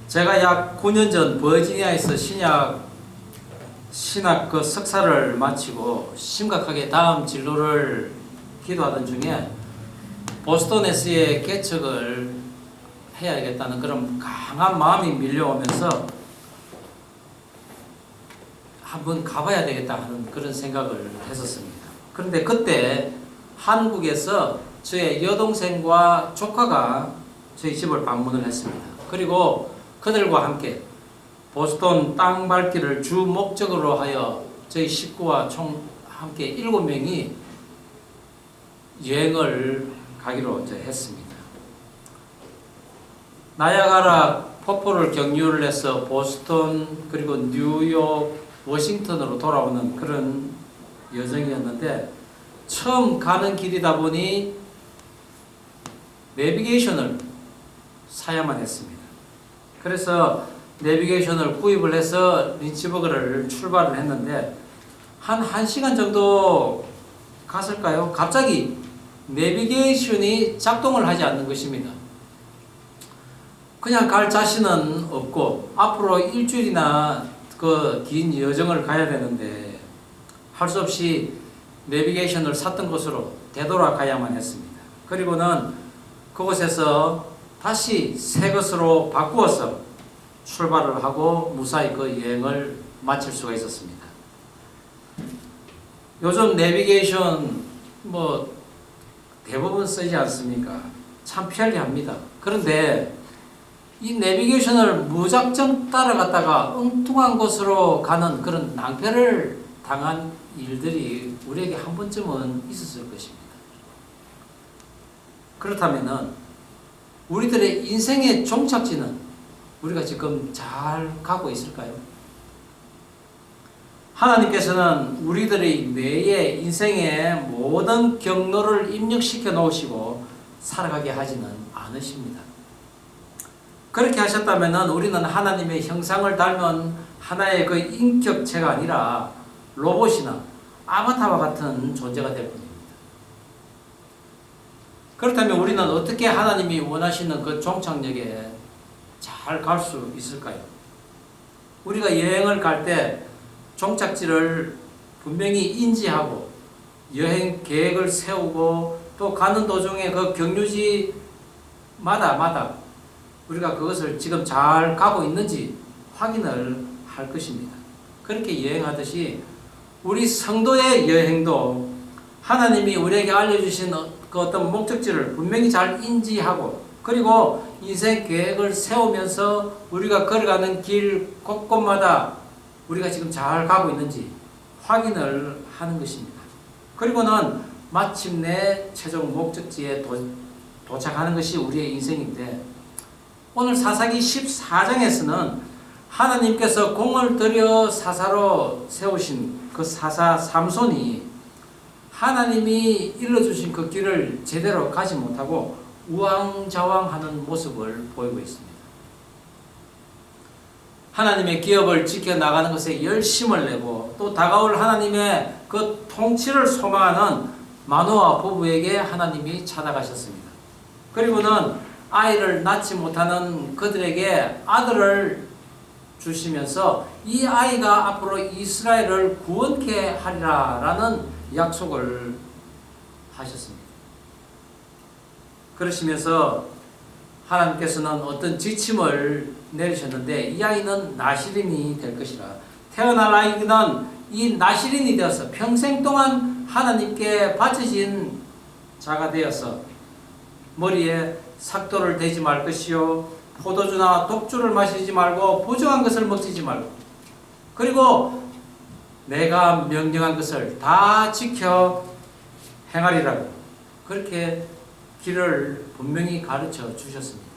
제가 약 9년 전 버지니아에서 신학 그 석사를 마치고 심각하게 다음 진로를 기도하던 중에 보스턴에서의 개척을 해야겠다는 그런 강한 마음이 밀려오면서 한번 가봐야 되겠다 하는 그런 생각을 했었습니다. 그런데 그때 한국에서 저의 여동생과 조카가 저희 집을 방문을 했습니다. 그리고 그들과 함께 보스턴 땅 밟기를 주 목적으로 하여 저희 식구와 총 함께 7명이 여행을 가기로 했습니다. 나야가라 폭포를 경유를 해서 보스턴 그리고 뉴욕, 워싱턴으로 돌아오는 그런 여정이었는데 처음 가는 길이다 보니 내비게이션을 사야만 했습니다. 그래서 내비게이션을 구입을 해서 린치버그를 출발을 했는데 한 1시간 정도 갔을까요? 갑자기 내비게이션이 작동을 하지 않는 것입니다. 그냥 갈 자신은 없고 앞으로 일주일이나 그 긴 여정을 가야 되는데 할 수 없이 내비게이션을 샀던 곳으로 되돌아가야만 했습니다. 그리고는 그곳에서 다시 새 것으로 바꾸어서 출발을 하고 무사히 그 여행을 마칠 수가 있었습니다. 요즘 내비게이션 대부분 쓰지 않습니까? 참 편리합니다. 그런데 이 내비게이션을 무작정 따라갔다가 엉뚱한 곳으로 가는 그런 낭패를 당한 일들이 우리에게 한 번쯤은 있었을 것입니다. 그렇다면은 우리들의 인생의 종착지는 우리가 지금 잘 가고 있을까요? 하나님께서는 우리들의 뇌에 인생의 모든 경로를 입력시켜 놓으시고 살아가게 하지는 않으십니다. 그렇게 하셨다면 우리는 하나님의 형상을 닮은 하나의 그 인격체가 아니라 로봇이나 아바타와 같은 존재가 될 뿐입니다. 그렇다면 우리는 어떻게 하나님이 원하시는 그 종착역에 잘 갈 수 있을까요? 우리가 여행을 갈 때 종착지를 분명히 인지하고 여행 계획을 세우고 또 가는 도중에 그 경유지마다 우리가 그것을 지금 잘 가고 있는지 확인을 할 것입니다. 그렇게 여행하듯이 우리 성도의 여행도 하나님이 우리에게 알려주신 그 어떤 목적지를 분명히 잘 인지하고 그리고 인생 계획을 세우면서 우리가 걸어가는 길 곳곳마다 우리가 지금 잘 가고 있는지 확인을 하는 것입니다. 그리고는 마침내 최종 목적지에 도착하는 것이 우리의 인생인데 오늘 사사기 14장에서는 하나님께서 공을 들여 사사로 세우신 그 사사 삼손이 하나님이 일러주신 그 길을 제대로 가지 못하고 우왕좌왕하는 모습을 보이고 있습니다. 하나님의 기업을 지켜나가는 것에 열심을 내고 또 다가올 하나님의 그 통치를 소망하는 마노아 부부에게 하나님이 찾아가셨습니다. 그리고는 아이를 낳지 못하는 그들에게 아들을 주시면서 이 아이가 앞으로 이스라엘을 구원케 하리라 라는 약속을 하셨습니다. 그러시면서 하나님께서는 어떤 지침을 내리셨는데 이 아이는 나시린이 될 것이라 태어날 아이는 이 나시린이 되어서 평생 동안 하나님께 바쳐진 자가 되어서 머리에 삭도를 대지 말 것이요 포도주나 독주를 마시지 말고 부정한 것을 먹지 말고 그리고 내가 명령한 것을 다 지켜 행하리라고 그렇게 길을 분명히 가르쳐 주셨습니다.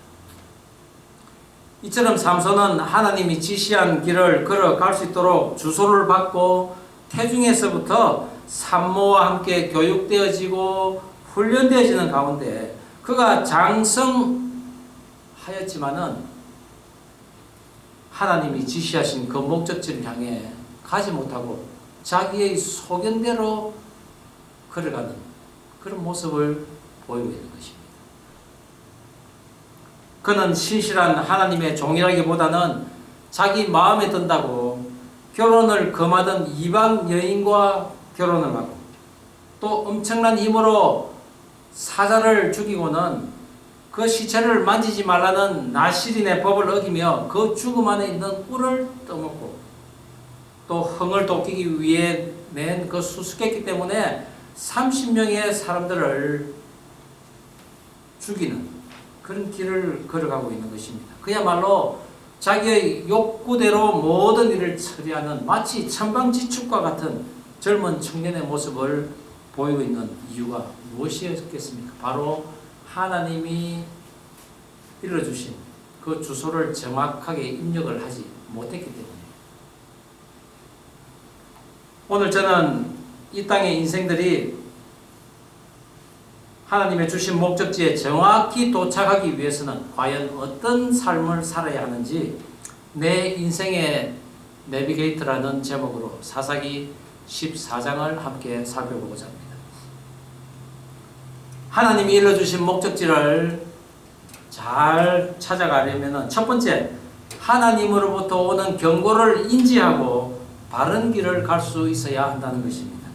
이처럼 삼손은 하나님이 지시한 길을 걸어갈 수 있도록 주소를 받고 태중에서부터 산모와 함께 교육되어지고 훈련되어지는 가운데 그가 장성하였지만은 하나님이 지시하신 그 목적지를 향해 가지 못하고 자기의 소견대로 걸어가는 그런 모습을 보이고 있는 것입니다. 그는 신실한 하나님의 종이라기보다는 자기 마음에 든다고 결혼을 금하던 이방 여인과 결혼을 하고 또 엄청난 힘으로 사자를 죽이고는 그 시체를 만지지 말라는 나실인의 법을 어기며 그 죽음 안에 있는 꿀을 떠먹고 또 흥을 돋기기 위해 낸 그 수수께끼 때문에 30명의 사람들을 죽이는 그런 길을 걸어가고 있는 것입니다. 그야말로 자기의 욕구대로 모든 일을 처리하는 마치 천방지축과 같은 젊은 청년의 모습을 보이고 있는 이유가 무엇이었겠습니까? 바로 하나님이 일러주신 그 주소를 정확하게 입력을 하지 못했기 때문입니다. 오늘 저는 이 땅의 인생들이 하나님의 주신 목적지에 정확히 도착하기 위해서는 과연 어떤 삶을 살아야 하는지 내 인생의 내비게이터라는 제목으로 사사기 14장을 함께 살펴보고자 합니다. 하나님이 일러주신 목적지를 잘 찾아가려면 첫 번째, 하나님으로부터 오는 경고를 인지하고 바른 길을 갈 수 있어야 한다는 것입니다.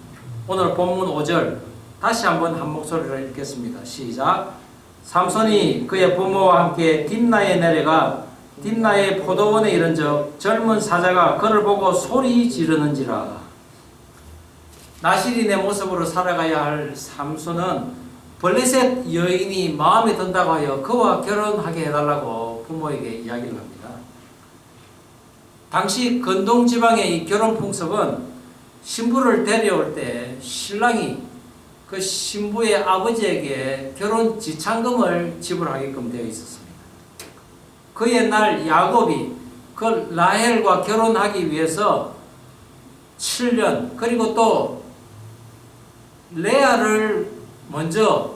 오늘 본문 5절 다시 한번 한 목소리로 읽겠습니다. 시작. 삼손이 그의 부모와 함께 딥나에 내려가 딥나의 포도원에 이른적 젊은 사자가 그를 보고 소리 지르는지라. 나실인의 모습으로 살아가야 할 삼손은 블레셋 여인이 마음에 든다고 하여 그와 결혼하게 해달라고 부모에게 이야기를 합니다. 당시 건동 지방의 이 결혼 풍습은 신부를 데려올 때 신랑이 그 신부의 아버지에게 결혼 지참금을 지불하게끔 되어 있었습니다. 그 옛날 야곱이 그 라헬과 결혼하기 위해서 7년 그리고 또 레아를 먼저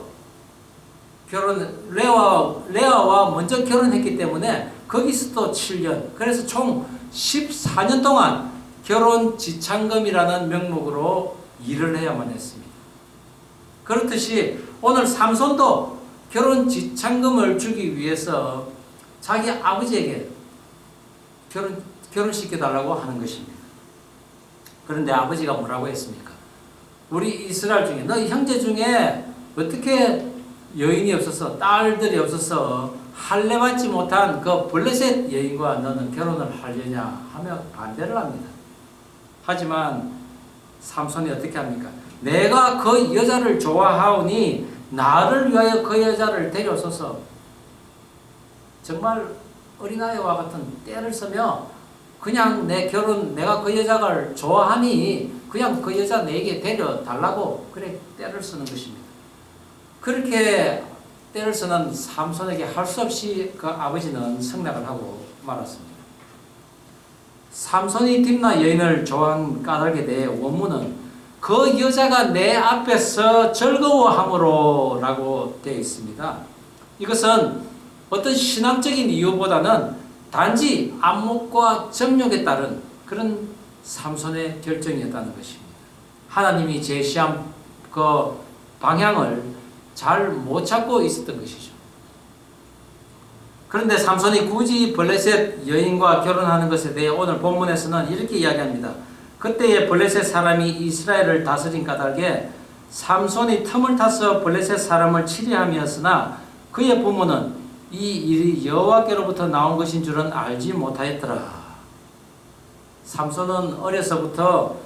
레아와 먼저 결혼했기 때문에 거기서 또 7년 그래서 총 14년 동안 결혼 지참금이라는 명목으로 일을 해야만 했습니다. 그렇듯이 오늘 삼손도 결혼 지참금을 주기 위해서 자기 아버지에게 결혼시켜달라고 하는 것입니다. 그런데 아버지가 뭐라고 했습니까? 우리 이스라엘 중에 너 형제 중에 어떻게 여인이 없어서 딸들이 없어서 할례받지 못한 그 블레셋 여인과 너는 결혼을 하려냐 하며 반대를 합니다. 하지만 삼손이 어떻게 합니까? 내가 그 여자를 좋아하오니 나를 위하여 그 여자를 데려서서 정말 어린아이와 같은 떼를 쓰며 그냥 내가 그 여자를 좋아하니 그냥 그 여자 내게 데려달라고 그래 떼를 쓰는 것입니다. 그렇게 떼를 쓰는 삼손에게 할 수 없이 그 아버지는 승낙을 하고 말았습니다. 삼손이 딥나 여인을 좋아한 까닭에 대해 원문은 그 여자가 내 앞에서 즐거워함으로 라고 되어 있습니다. 이것은 어떤 신앙적인 이유보다는 단지 안목과 정욕에 따른 그런 삼손의 결정이었다는 것입니다. 하나님이 제시한 그 방향을 잘 못 찾고 있었던 것이죠. 그런데 삼손이 굳이 블레셋 여인과 결혼하는 것에 대해 오늘 본문에서는 이렇게 이야기합니다. 그때의 블레셋 사람이 이스라엘을 다스린 까닭에 삼손이 틈을 타서 블레셋 사람을 치리함이었으나 그의 부모는 이 일이 여호와께로부터 나온 것인 줄은 알지 못하였더라. 삼손은 어려서부터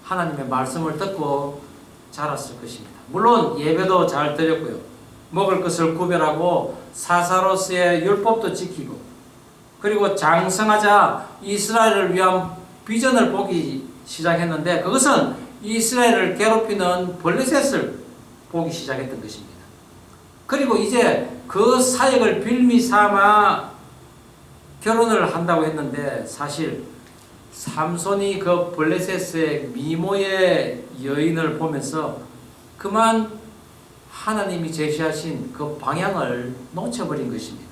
하나님의 말씀을 듣고 자랐을 것입니다. 물론 예배도 잘 드렸고요. 먹을 것을 구별하고 사사로서의 율법도 지키고 그리고 장성하자 이스라엘을 위한 비전을 보기 시작했는데 그것은 이스라엘을 괴롭히는 블레셋을 보기 시작했던 것입니다. 그리고 이제 그 사역을 빌미 삼아 결혼을 한다고 했는데 사실 삼손이 그 블레셋의 미모의 여인을 보면서 그만 하나님이 제시하신 그 방향을 놓쳐버린 것입니다.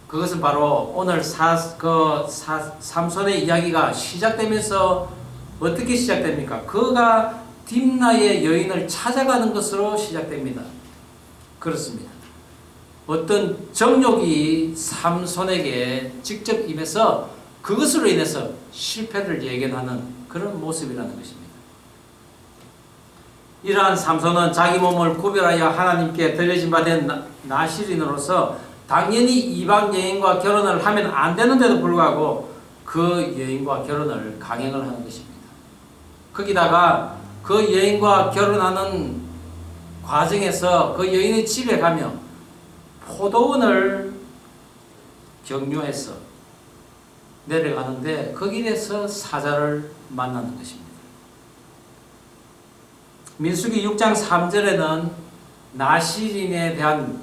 그것은 바로 오늘 삼손의 이야기가 시작되면서 어떻게 시작됩니까? 그가 딥나의 여인을 찾아가는 것으로 시작됩니다. 그렇습니다. 어떤 정욕이 삼손에게 직접 임해서 그것으로 인해서 실패를 예견하는 그런 모습이라는 것입니다. 이러한 삼손은 자기 몸을 구별하여 하나님께 드려진 바 된 나실인으로서 당연히 이방 여인과 결혼을 하면 안 되는데도 불구하고 그 여인과 결혼을 강행을 하는 것입니다. 거기다가 그 여인과 결혼하는 과정에서 그 여인의 집에 가며 포도원을 경유해서 내려가는데 그 길에서 사자를 만나는 것입니다. 민수기 6장 3절에는 나실인에 대한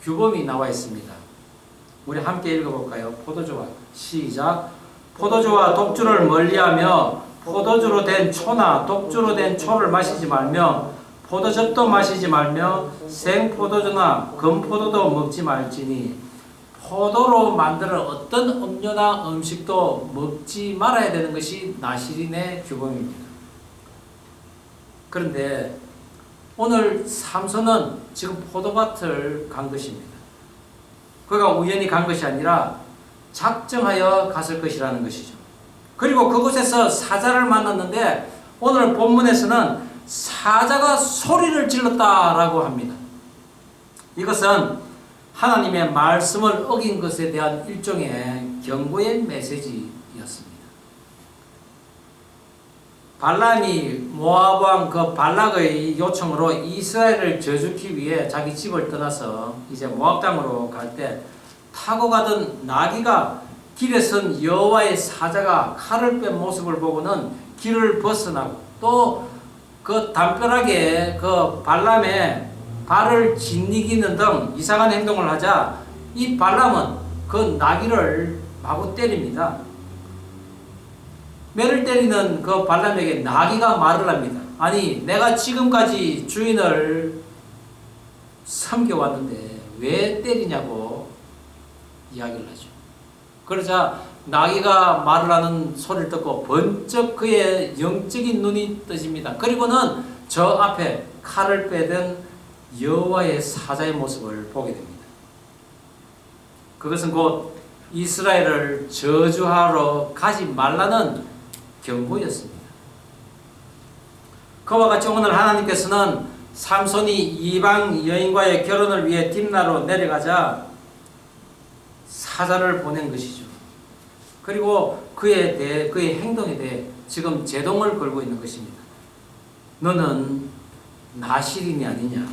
규범이 나와 있습니다. 우리 함께 읽어볼까요? 포도주와 시작. 포도주와 독주를 멀리하며 포도주로 된 초나 독주로 된 초를 마시지 말며 포도즙도 마시지 말며 생포도주나 금포도도 먹지 말지니 포도로 만드는 어떤 음료나 음식도 먹지 말아야 되는 것이 나실인의 규범입니다. 그런데 오늘 삼손은 지금 포도밭을 간 것입니다. 그가 우연히 간 것이 아니라 작정하여 갔을 것이라는 것이죠. 그리고 그곳에서 사자를 만났는데 오늘 본문에서는 사자가 소리를 질렀다라고 합니다. 이것은 하나님의 말씀을 어긴 것에 대한 일종의 경고의 메시지였습니다. 발람이 모압 왕 그 발락의 요청으로 이스라엘을 저주기 위해 자기 집을 떠나서 이제 모압 땅으로 갈 때 타고 가던 나귀가 길에 선 여호와의 사자가 칼을 뺀 모습을 보고는 길을 벗어나고 또 그 담벼락에 그 발람의 발을 짓이기는 등 이상한 행동을 하자 이 발람은 그 나귀를 마구 때립니다. 매를 때리는 그 발람에게 나귀가 말을 합니다. 아니, 내가 지금까지 주인을 섬겨왔는데 왜 때리냐고 이야기를 하죠. 그러자 나귀가 말을 하는 소리를 듣고 번쩍 그의 영적인 눈이 떠집니다. 그리고는 저 앞에 칼을 빼든 여호와의 사자의 모습을 보게 됩니다. 그것은 곧 이스라엘을 저주하러 가지 말라는 경고였습니다. 그와 같이 오늘 하나님께서는 삼손이 이방 여인과의 결혼을 위해 딥나로 내려가자 사자를 보낸 것이죠. 그리고 그의 행동에 대해 지금 제동을 걸고 있는 것입니다. 너는 나실인이 아니냐.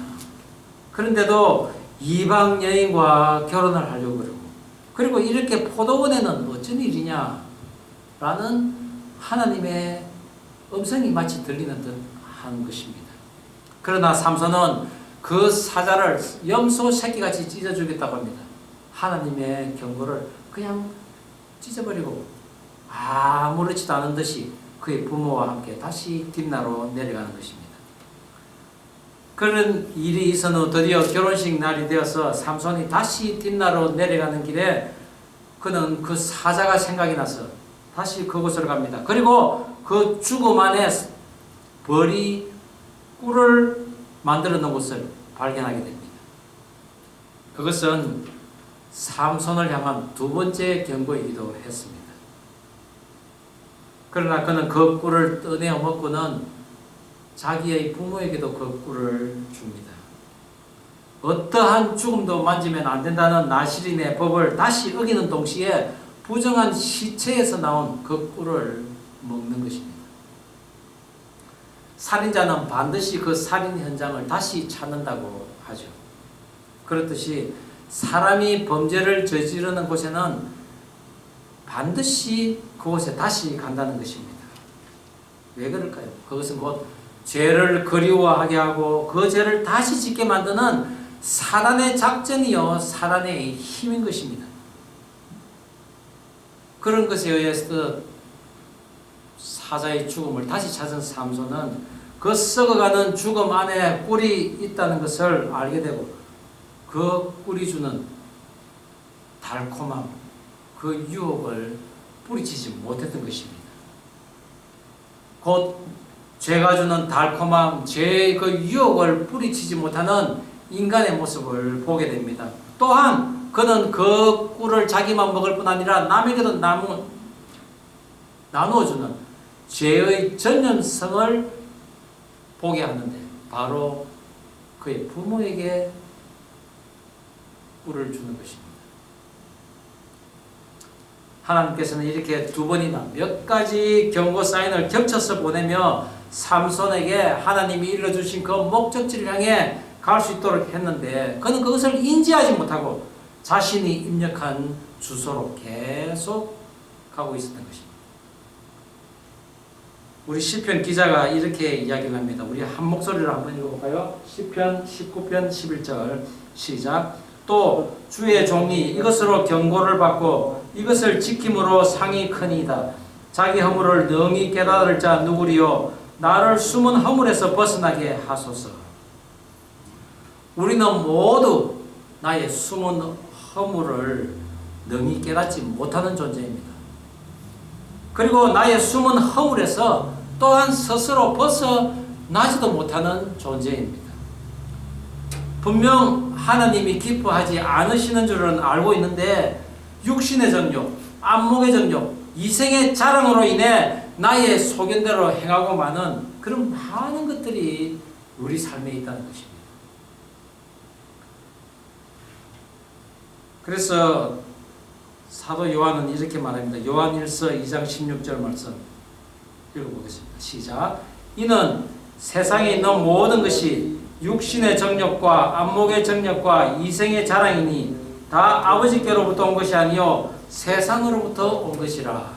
그런데도 이방 여인과 결혼을 하려고 그러고, 그리고 이렇게 포도원에는 어쩐 일이냐 라는 하나님의 음성이 마치 들리는 듯 한 것입니다. 그러나 삼손은 그 사자를 염소 새끼같이 찢어주겠다고 합니다. 하나님의 경고를 그냥 찢어버리고 아무렇지도 않은 듯이 그의 부모와 함께 다시 딥나로 내려가는 것입니다. 그런 일이 있은 후 드디어 결혼식 날이 되어서 삼손이 다시 딥나로 내려가는 길에 그는 그 사자가 생각이 나서 다시 그곳으로 갑니다. 그리고 그 죽음 안에 벌이 꿀을 만들어 놓은 곳을 발견하게 됩니다. 그것은 삼손을 향한 두 번째 경고이기도 했습니다. 그러나 그는 그 꿀을 떠내어 먹고는 자기의 부모에게도 그 꿀을 줍니다. 어떠한 죽음도 만지면 안 된다는 나실인의 법을 다시 어기는 동시에 부정한 시체에서 나온 그 꿀을 먹는 것입니다. 살인자는 반드시 그 살인 현장을 다시 찾는다고 하죠. 그렇듯이 사람이 범죄를 저지르는 곳에는 반드시 그곳에 다시 간다는 것입니다. 왜 그럴까요? 그것은 곧 죄를 그리워하게 하고 그 죄를 다시 짓게 만드는 사단의 작전이요 사단의 힘인 것입니다. 그런 것에 의해서 사자의 죽음을 다시 찾은 삼손은 그 썩어가는 죽음 안에 꿀이 있다는 것을 알게 되고 그 꿀이 주는 달콤함, 그 유혹을 뿌리치지 못했던 것입니다. 곧 죄가 주는 달콤함, 죄의 그 유혹을 뿌리치지 못하는 인간의 모습을 보게 됩니다. 또한 그는 그 꿀을 자기만 먹을 뿐 아니라 남에게도 나누어주는 죄의 전념성을 보게 하는데 바로 그의 부모에게 꿀을 주는 것입니다. 하나님께서는 이렇게 두 번이나 몇 가지 경고 사인을 겹쳐서 보내며 삼손에게 하나님이 일러주신 그 목적지를 향해 갈 수 있도록 했는데 그는 그것을 인지하지 못하고 자신이 입력한 주소로 계속 가고 있었던 것입니다. 우리 시편 기자가 이렇게 이야기를 합니다. 우리 한 목소리로 한번 읽어볼까요? 시편 19편 11절 시작. 또 주의 종이 이것으로 경고를 받고 이것을 지킴으로 상이 크니이다. 자기 허물을 능히 깨달을 자 누구리요? 나를 숨은 허물에서 벗어나게 하소서. 우리는 모두 나의 숨은 허물을 능히 깨닫지 못하는 존재입니다. 그리고 나의 숨은 허물에서 또한 스스로 벗어나지도 못하는 존재입니다. 분명 하나님이 기뻐하지 않으시는 줄은 알고 있는데 육신의 정욕, 안목의 정욕, 이생의 자랑으로 인해 나의 소견대로 행하고 마는 그런 많은 것들이 우리 삶에 있다는 것입니다. 그래서 사도 요한은 이렇게 말합니다. 요한 1서 2장 16절 말씀 읽어보겠습니다. 시작. 이는 세상에 있는 모든 것이 육신의 정욕과 안목의 정욕과 이생의 자랑이니 다 아버지께로부터 온 것이 아니요 세상으로부터 온 것이라.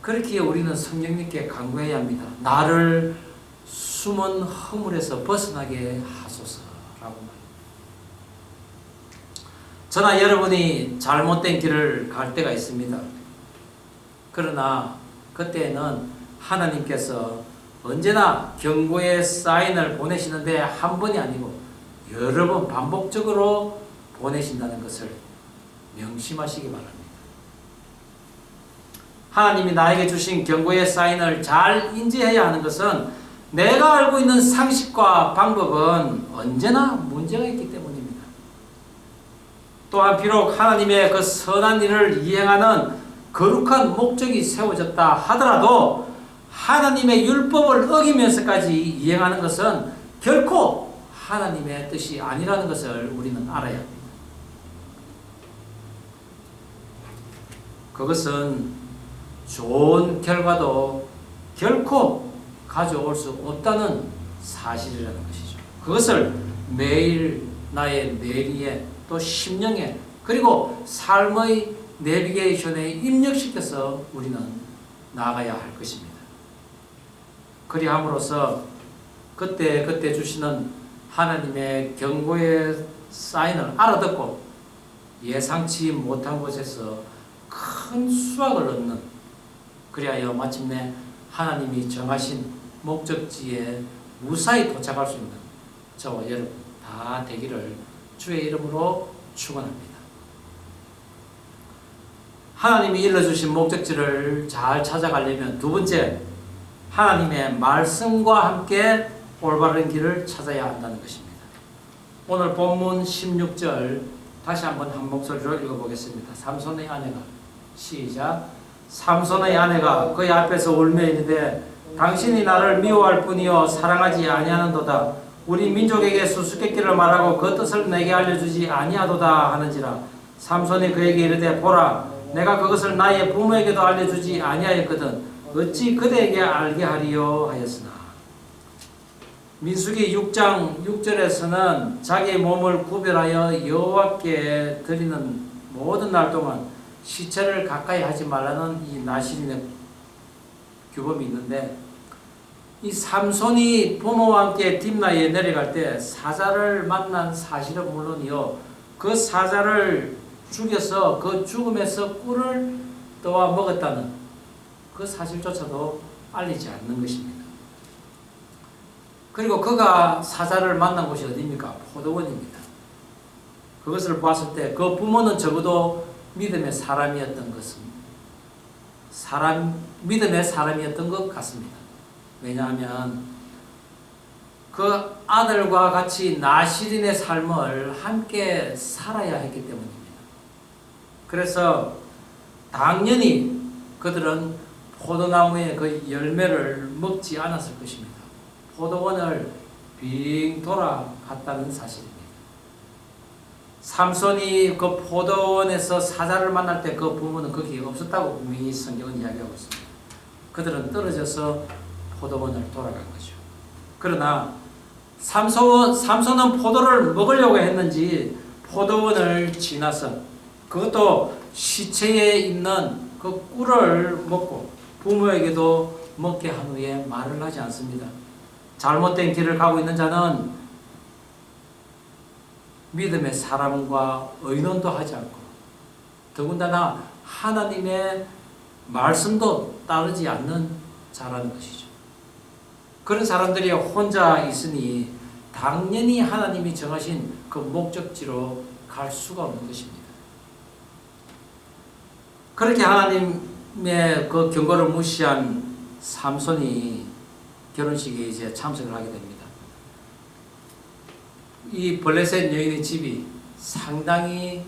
그렇게 우리는 성령님께 간구해야 합니다. 나를 숨은 허물에서 벗어나게 하소서라고 말합니다. 저나 여러분이 잘못된 길을 갈 때가 있습니다. 그러나 그때는 하나님께서 언제나 경고의 사인을 보내시는데 한 번이 아니고 여러 번 반복적으로 보내신다는 것을 명심하시기 바랍니다. 하나님이 나에게 주신 경고의 사인을 잘 인지해야 하는 것은 내가 알고 있는 상식과 방법은 언제나 문제가 있기 때문입니다. 또한 비록 하나님의 그 선한 일을 이행하는 거룩한 목적이 세워졌다 하더라도 하나님의 율법을 어기면서까지 이행하는 것은 결코 하나님의 뜻이 아니라는 것을 우리는 알아야 합니다. 그것은 좋은 결과도 결코 가져올 수 없다는 사실이라는 것이죠. 그것을 매일 나의 뇌리에 또 심령에 그리고 삶의 내비게이션에 입력시켜서 우리는 나아가야 할 것입니다. 그리함으로써 그때 주시는 하나님의 경고의 사인을 알아듣고 예상치 못한 곳에서 큰 수확을 얻는, 그리하여 마침내 하나님이 정하신 목적지에 무사히 도착할 수 있는 저와 여러분 다 되기를 주의 이름으로 축원합니다. 하나님이 일러주신 목적지를 잘 찾아가려면 두 번째, 하나님의 말씀과 함께 올바른 길을 찾아야 한다는 것입니다. 오늘 본문 16절 다시 한번 한 목소리로 읽어보겠습니다. 삼손의 아내가 시작. 삼손의 아내가 그의 앞에서 울며 이르되 당신이 나를 미워할 뿐이요 사랑하지 아니하는도다. 우리 민족에게 수수께끼를 말하고 그 뜻을 내게 알려주지 아니하도다 하는지라. 삼손이 그에게 이르되 보라 내가 그것을 나의 부모에게도 알려주지 아니하였거든 어찌 그대에게 알게 하리요 하였으나. 민수기 6장 6절에서는 자기의 몸을 구별하여 여호와께 드리는 모든 날 동안 시체를 가까이 하지 말라는 이 나실인의 규범이 있는데, 이 삼손이 부모와 함께 딥나에 내려갈 때 사자를 만난 사실은 물론이요 그 사자를 죽여서 그 죽음에서 꿀을 떠와 먹었다는 그 사실조차도 알리지 않는 것입니다. 그리고 그가 사자를 만난 곳이 어디입니까? 포도원입니다. 그것을 봤을 때 그 부모는 적어도 믿음의 사람이었던 믿음의 사람이었던 것 같습니다. 왜냐하면 그 아들과 같이 나시린의 삶을 함께 살아야 했기 때문입니다. 그래서 당연히 그들은 포도나무의 그 열매를 먹지 않았을 것입니다. 포도원을 빙 돌아갔다는 사실입니다. 삼손이 그 포도원에서 사자를 만날 때 그 부모는 거기 없었다고 분명히 성경은 이야기하고 있습니다. 그들은 떨어져서 포도원을 돌아간 거죠. 그러나 삼손은 포도를 먹으려고 했는지 포도원을 지나서 그것도 시체에 있는 그 꿀을 먹고 부모에게도 먹게 한 후에 말을 하지 않습니다. 잘못된 길을 가고 있는 자는 믿음의 사람과 의논도 하지 않고 더군다나 하나님의 말씀도 따르지 않는 자라는 것이죠. 그런 사람들이 혼자 있으니 당연히 하나님이 정하신 그 목적지로 갈 수가 없는 것입니다. 그렇게 하나님의 그 경고를 무시한 삼손이 결혼식에 이제 참석을 하게 됩니다. 이 블레셋 여인의 집이 상당히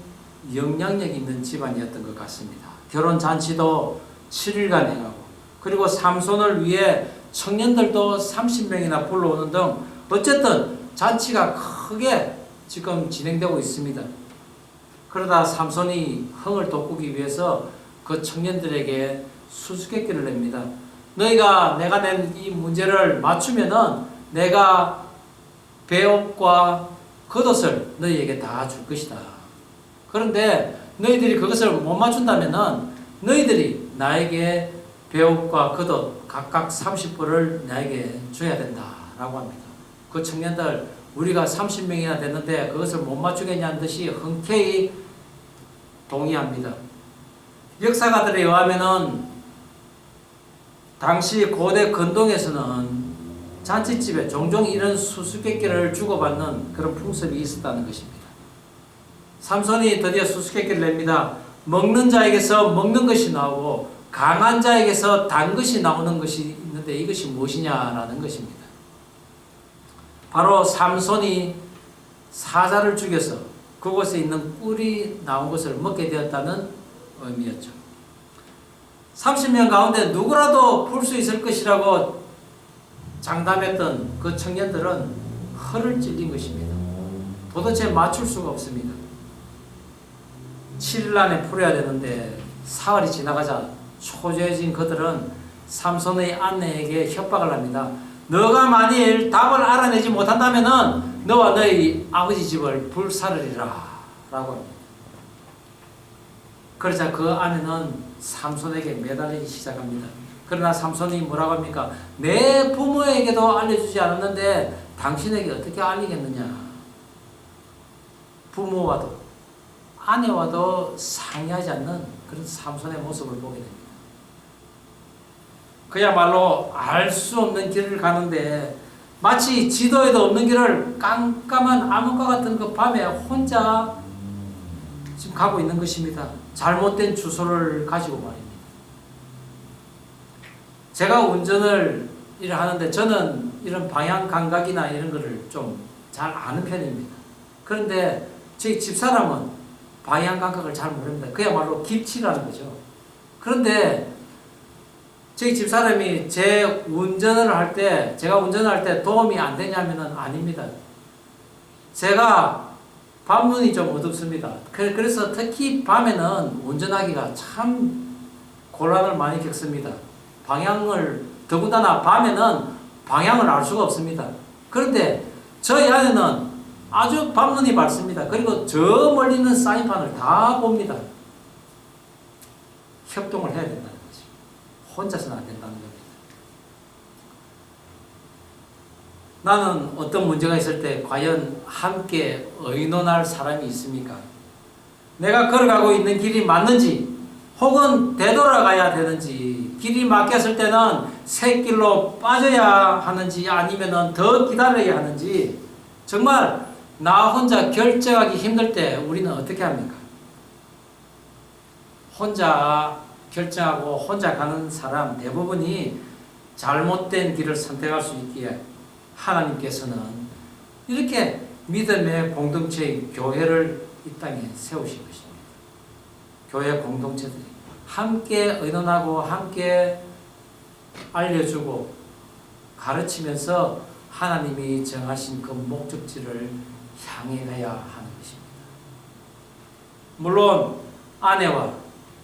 영향력 있는 집안이었던 것 같습니다. 결혼 잔치도 7일간 행하고 그리고 삼손을 위해 청년들도 30명이나 불러오는 등 어쨌든 잔치가 크게 지금 진행되고 있습니다. 그러다 삼손이 흥을 돋구기 위해서 그 청년들에게 수수께끼를 냅니다. 너희가 내가 낸 이 문제를 맞추면은 내가 배옷과 겉옷을 너희에게 다 줄 것이다. 그런데 너희들이 그것을 못 맞춘다면은 너희들이 나에게 배옷과 겉옷 각각 30벌을 나에게 줘야 된다라고 합니다. 그 청년들 우리가 30명이나 됐는데 그것을 못 맞추겠냐는 듯이 흔쾌히 동의합니다. 역사가들에 의하면은 당시 고대 근동에서는 잔치집에 종종 이런 수수께끼를 주고받는 그런 풍습이 있었다는 것입니다. 삼손이 드디어 수수께끼를 냅니다. 먹는 자에게서 먹는 것이 나오고 강한 자에게서 단 것이 나오는 것이 있는데 이것이 무엇이냐라는 것입니다. 바로 삼손이 사자를 죽여서 그곳에 있는 꿀이 나온 것을 먹게 되었다는 의미였죠. 30명 가운데 누구라도 풀 수 있을 것이라고 장담했던 그 청년들은 허를 찔린 것입니다. 도대체 맞출 수가 없습니다. 7일 안에 풀어야 되는데 사흘이 지나가자 초조해진 그들은 삼손의 아내에게 협박을 합니다. 너가 만일 답을 알아내지 못한다면은 너와 너희 아버지 집을 불사르리라 라고 합니다. 그러자 그 아내는 삼손에게 매달리기 시작합니다. 그러나 삼손이 뭐라고 합니까? 내 부모에게도 알려주지 않았는데 당신에게 어떻게 알리겠느냐. 부모와도 아내와도 상의하지 않는 그런 삼손의 모습을 보게 됩니다. 그야말로 알 수 없는 길을 가는데 마치 지도에도 없는 길을 깜깜한 암흑과 같은 그 밤에 혼자 지금 가고 있는 것입니다. 잘못된 주소를 가지고 말입니다. 제가 운전을 하는데 저는 이런 방향 감각이나 이런 거를 좀 잘 아는 편입니다. 그런데 저희 집사람은 방향 감각을 잘 모릅니다. 그야말로 기치라는 거죠. 그런데 저희 집사람이 제가 운전을 할 때 도움이 안 되냐면은 아닙니다. 제가 밤눈이 좀 어둡습니다. 그래서 특히 밤에는 운전하기가 참 곤란을 많이 겪습니다. 더군다나 밤에는 방향을 알 수가 없습니다. 그런데 저희 아내는 아주 밤눈이 밝습니다. 그리고 저 멀리 있는 사인판을 다 봅니다. 협동을 해야 된다는 거죠. 혼자서는 안 된다는 겁니다. 나는 어떤 문제가 있을 때 과연 함께 의논할 사람이 있습니까? 내가 걸어가고 있는 길이 맞는지 혹은 되돌아가야 되는지 길이 막혔을 때는 새 길로 빠져야 하는지 아니면 더 기다려야 하는지 정말 나 혼자 결정하기 힘들 때 우리는 어떻게 합니까? 혼자 결정하고 혼자 가는 사람 대부분이 잘못된 길을 선택할 수 있기에 하나님께서는 이렇게 믿음의 공동체의 교회를 이 땅에 세우신 것입니다. 교회 공동체들이 함께 의논하고 함께 알려주고 가르치면서 하나님이 정하신 그 목적지를 향해 가야 하는 것입니다. 물론 아내와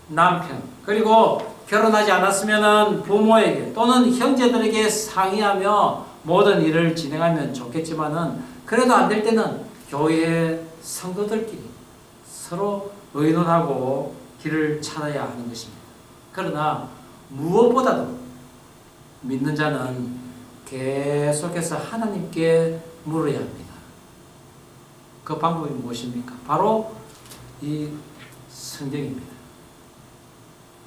남편 그리고 결혼하지 않았으면 부모에게 또는 형제들에게 상의하며 모든 일을 진행하면 좋겠지만은 그래도 안 될 때는 교회 성도들끼리 서로 의논하고 길을 찾아야 하는 것입니다. 그러나 무엇보다도 믿는 자는 계속해서 하나님께 물어야 합니다. 그 방법이 무엇입니까? 바로 이 성경입니다.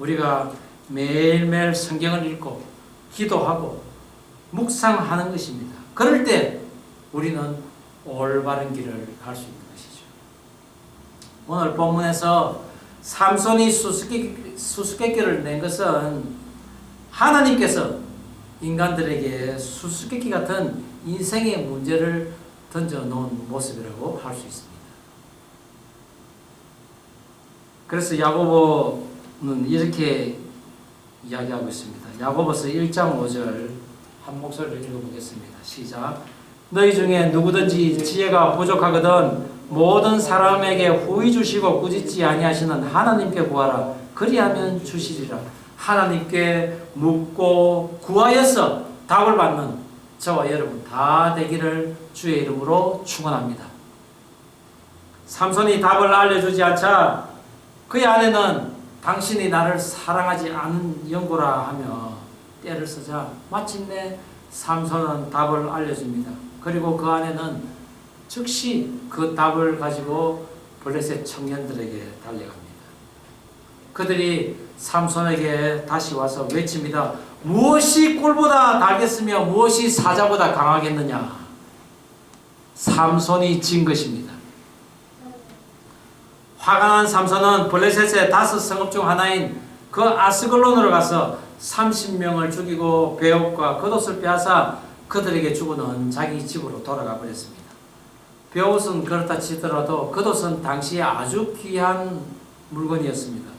우리가 매일매일 성경을 읽고 기도하고 묵상하는 것입니다. 그럴 때 우리는 올바른 길을 갈 수 있는 것이죠. 오늘 본문에서 삼손이 수수께끼를 낸 것은 하나님께서 인간들에게 수수께끼 같은 인생의 문제를 던져놓은 모습이라고 할 수 있습니다. 그래서 야고보는 이렇게 이야기하고 있습니다. 야고보서 1장 5절 한 목소리로 읽어보겠습니다. 시작. 너희 중에 누구든지 지혜가 부족하거든 모든 사람에게 후히 주시고 꾸짖지 아니하시는 하나님께 구하라. 그리하면 주시리라. 하나님께 묻고 구하여서 답을 받는 저와 여러분 다 되기를 주의 이름으로 축원합니다. 삼손이 답을 알려주지 않자 그의 아내는 당신이 나를 사랑하지 않은 연고라 하며 떼를 쓰자 마침내 삼손은 답을 알려줍니다. 그리고 그 아내는 즉시 그 답을 가지고 블레셋 청년들에게 달려갑니다. 그들이 삼손에게 다시 와서 외칩니다. 무엇이 꿀보다 달겠으며 무엇이 사자보다 강하겠느냐. 삼손이 진 것입니다. 화가 난 삼손은 블레셋의 5성읍 중 하나인 그 아스글론으로 가서 30명을 죽이고 베옷과 겉옷을 빼앗아 그들에게 주고는 자기 집으로 돌아가 버렸습니다. 베옷은 그렇다 치더라도 겉옷은 당시에 아주 귀한 물건이었습니다.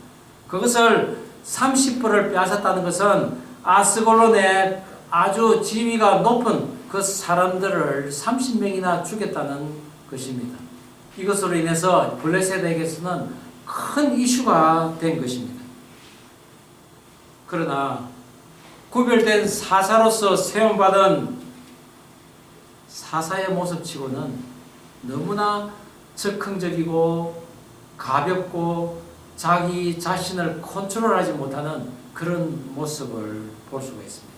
그것을 30벌을 빼앗았다는 것은 아스글론의 아주 지위가 높은 그 사람들을 30명이나 죽였다는 것입니다. 이것으로 인해서 블레셋에게서는 큰 이슈가 된 것입니다. 그러나 구별된 사사로서 세움받은 사사의 모습치고는 너무나 적극적이고 가볍고 자기 자신을 컨트롤하지 못하는 그런 모습을 볼 수가 있습니다.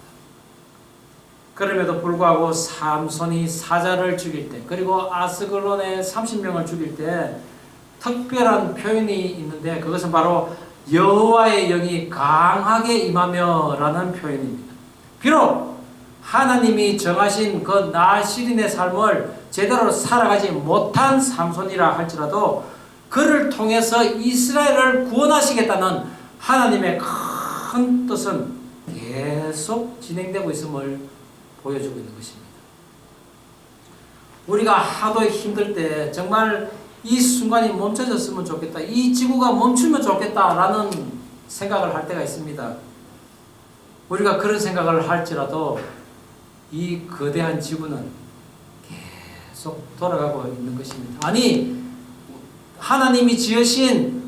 그럼에도 불구하고 삼손이 사자를 죽일 때 그리고 아스글론의 30명을 죽일 때 특별한 표현이 있는데 그것은 바로 여호와의 영이 강하게 임하며 라는 표현입니다. 비록 하나님이 정하신 그 나시린의 삶을 제대로 살아가지 못한 삼손이라 할지라도 그를 통해서 이스라엘을 구원하시겠다는 하나님의 큰 뜻은 계속 진행되고 있음을 보여주고 있는 것입니다. 우리가 하도 힘들 때 정말 이 순간이 멈춰졌으면 좋겠다. 이 지구가 멈추면 좋겠다라는 생각을 할 때가 있습니다. 우리가 그런 생각을 할지라도 이 거대한 지구는 계속 돌아가고 있는 것입니다. 아니 하나님이 지으신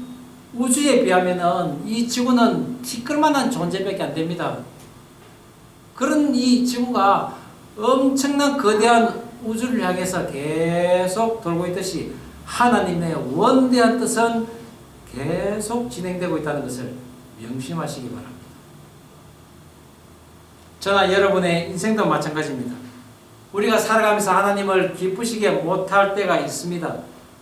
우주에 비하면은 이 지구는 티끌만한 존재밖에 안 됩니다. 그런 이 지구가 엄청난 거대한 우주를 향해서 계속 돌고 있듯이 하나님의 원대한 뜻은 계속 진행되고 있다는 것을 명심하시기 바랍니다. 저나 여러분의 인생도 마찬가지입니다. 우리가 살아가면서 하나님을 기쁘시게 못할 때가 있습니다.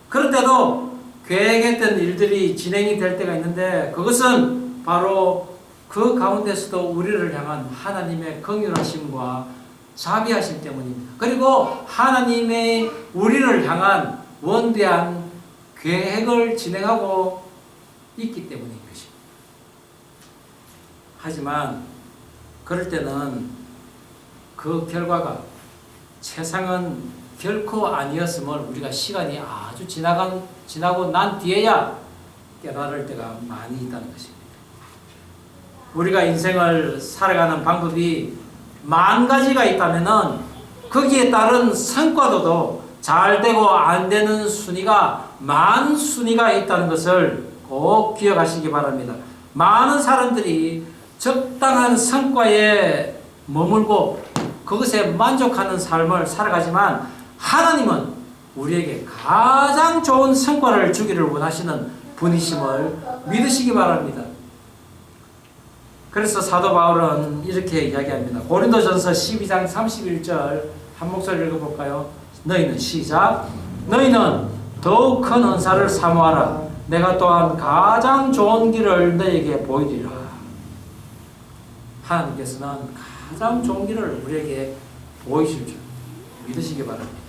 그럴 때도 계획했던 일들이 진행이 될 때가 있는데 그것은 바로 그 가운데서도 우리를 향한 하나님의 긍휼하심과 자비하심 때문입니다. 그리고 하나님의 우리를 향한 원대한 계획을 진행하고 있기 때문인 것입니다. 하지만 그럴 때는 그 결과가 세상은 결코 아니었음을 우리가 시간이 아주 지나고 난 뒤에야 깨달을 때가 많이 있다는 것입니다. 우리가 인생을 살아가는 방법이 만 가지가 있다면은 거기에 따른 성과도 잘 되고 안 되는 순위가 만 순위가 있다는 것을 꼭 기억하시기 바랍니다. 많은 사람들이 적당한 성과에 머물고 그것에 만족하는 삶을 살아가지만 하나님은 우리에게 가장 좋은 성과를 주기를 원하시는 분이심을 믿으시기 바랍니다. 그래서 사도 바울은 이렇게 이야기합니다. 고린도전서 12장 31절 한 목소리 읽어볼까요? 너희는 시작. 너희는 더욱 큰 은사를 사모하라. 내가 또한 가장 좋은 길을 너희에게 보이리라. 하나님께서는 가장 좋은 길을 우리에게 보이실 줄 믿으시기 바랍니다.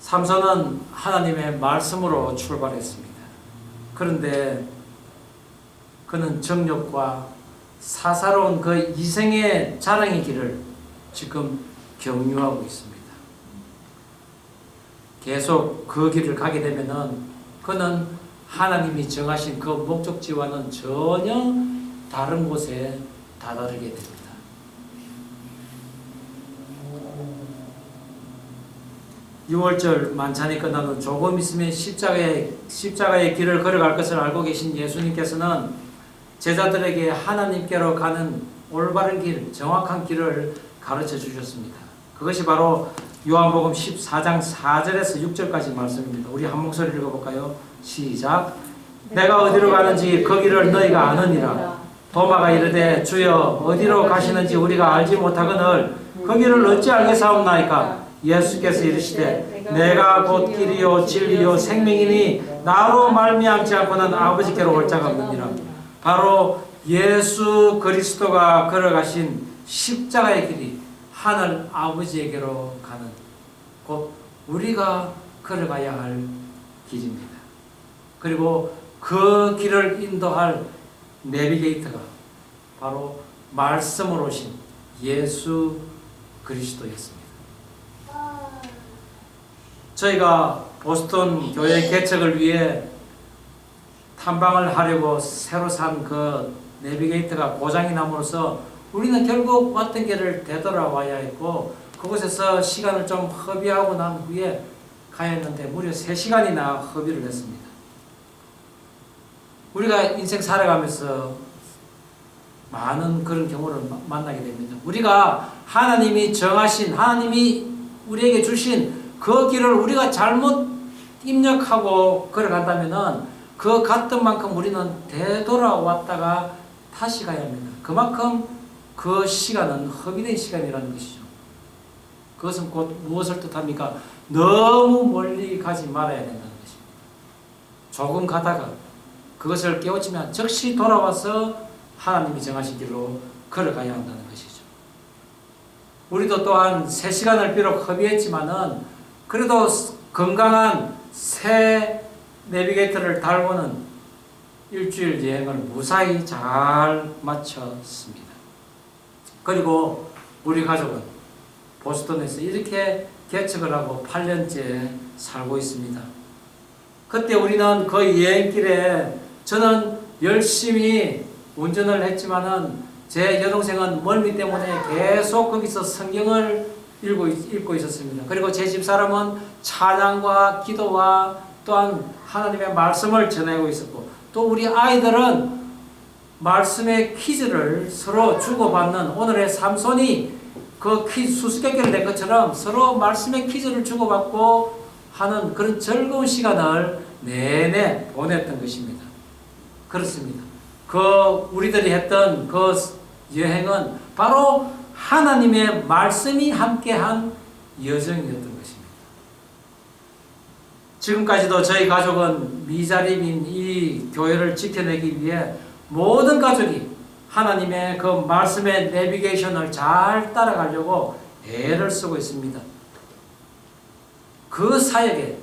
삼손은 하나님의 말씀으로 출발했습니다. 그런데 그는 정욕과 사사로운 그 이생의 자랑의 길을 지금 경유하고 있습니다. 계속 그 길을 가게 되면은 그는 하나님이 정하신 그 목적지와는 전혀 다른 곳에 다다르게 됩니다. 유월절 만찬이 끝난 후 조금 있으면 십자가의 길을 걸어갈 것을 알고 계신 예수님께서는 제자들에게 하나님께로 가는 올바른 길, 정확한 길을 가르쳐 주셨습니다. 그것이 바로 요한복음 14장 4절에서 6절까지 말씀입니다. 우리 한 목소리 읽어볼까요? 시작. 내가 어디로 가는지 그 길을 너희가 아느니라. 도마가 이르되 주여 어디로 가시는지 우리가 알지 못하거늘 그 길을 어찌 알겠사옵나이까? 예수께서 이르시되 내가 곧 길이요 진리요 생명이니 나로 말미암지 않고는 아버지께로 올 자가 없느니라. 바로 예수 그리스도가 걸어가신 십자가의 길이 하늘 아버지에게로 가는 곧 우리가 걸어가야 할 길입니다. 그리고 그 길을 인도할 내비게이터가 바로 말씀으로 오신 예수 그리스도였습니다. 저희가 보스턴 교회 개척을 위해 탐방을 하려고 새로 산 그 내비게이터가 고장이 남으로써 우리는 결국 왔던 길을 되돌아와야 했고 그곳에서 시간을 좀 허비하고 난 후에 가야 했는데 무려 3시간이나 허비를 했습니다. 우리가 인생 살아가면서 많은 그런 경우를 만나게 됩니다. 우리가 하나님이 정하신, 하나님이 우리에게 주신 그 길을 우리가 잘못 입력하고 걸어간다면 그 갔던 만큼 우리는 되돌아왔다가 다시 가야 합니다. 그만큼 그 시간은 허비된 시간이라는 것이죠. 그것은 곧 무엇을 뜻합니까? 너무 멀리 가지 말아야 된다는 것입니다. 조금 가다가 그것을 깨우치면 즉시 돌아와서 하나님이 정하신 길로 걸어가야 한다는 것이죠. 우리도 또한 3시간을 비록 허비했지만은 그래도 건강한 새 내비게이터를 달고는 일주일 여행을 무사히 잘 마쳤습니다. 그리고 우리 가족은 보스턴에서 이렇게 개척을 하고 8년째 살고 있습니다. 그때 우리는 그 여행길에 저는 열심히 운전을 했지만은 제 여동생은 멀미 때문에 계속 거기서 성경을 읽고 있었습니다. 그리고 제 집사람은 찬양과 기도와 또한 하나님의 말씀을 전하고 있었고 또 우리 아이들은 말씀의 퀴즈를 서로 주고받는 오늘의 삼손이 그 퀴즈 수수께끼를 낸 것처럼 서로 말씀의 퀴즈를 주고받고 하는 그런 즐거운 시간을 내내 보냈던 것입니다. 그렇습니다. 그 우리들이 했던 그 여행은 바로 하나님의 말씀이 함께한 여정이었던 것입니다. 지금까지도 저희 가족은 미자립인 이 교회를 지켜내기 위해 모든 가족이 하나님의 그 말씀의 내비게이션을 잘 따라가려고 애를 쓰고 있습니다. 그 사역에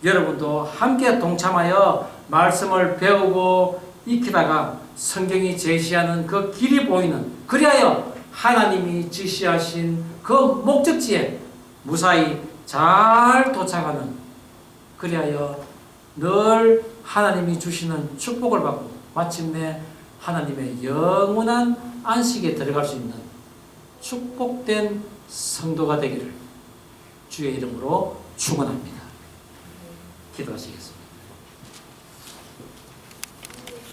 여러분도 함께 동참하여 말씀을 배우고 익히다가 성경이 제시하는 그 길이 보이는, 그리하여 하나님이 지시하신 그 목적지에 무사히 잘 도착하는, 그리하여 늘 하나님이 주시는 축복을 받고 마침내 하나님의 영원한 안식에 들어갈 수 있는 축복된 성도가 되기를 주의 이름으로 축원합니다. 기도하시겠습니다.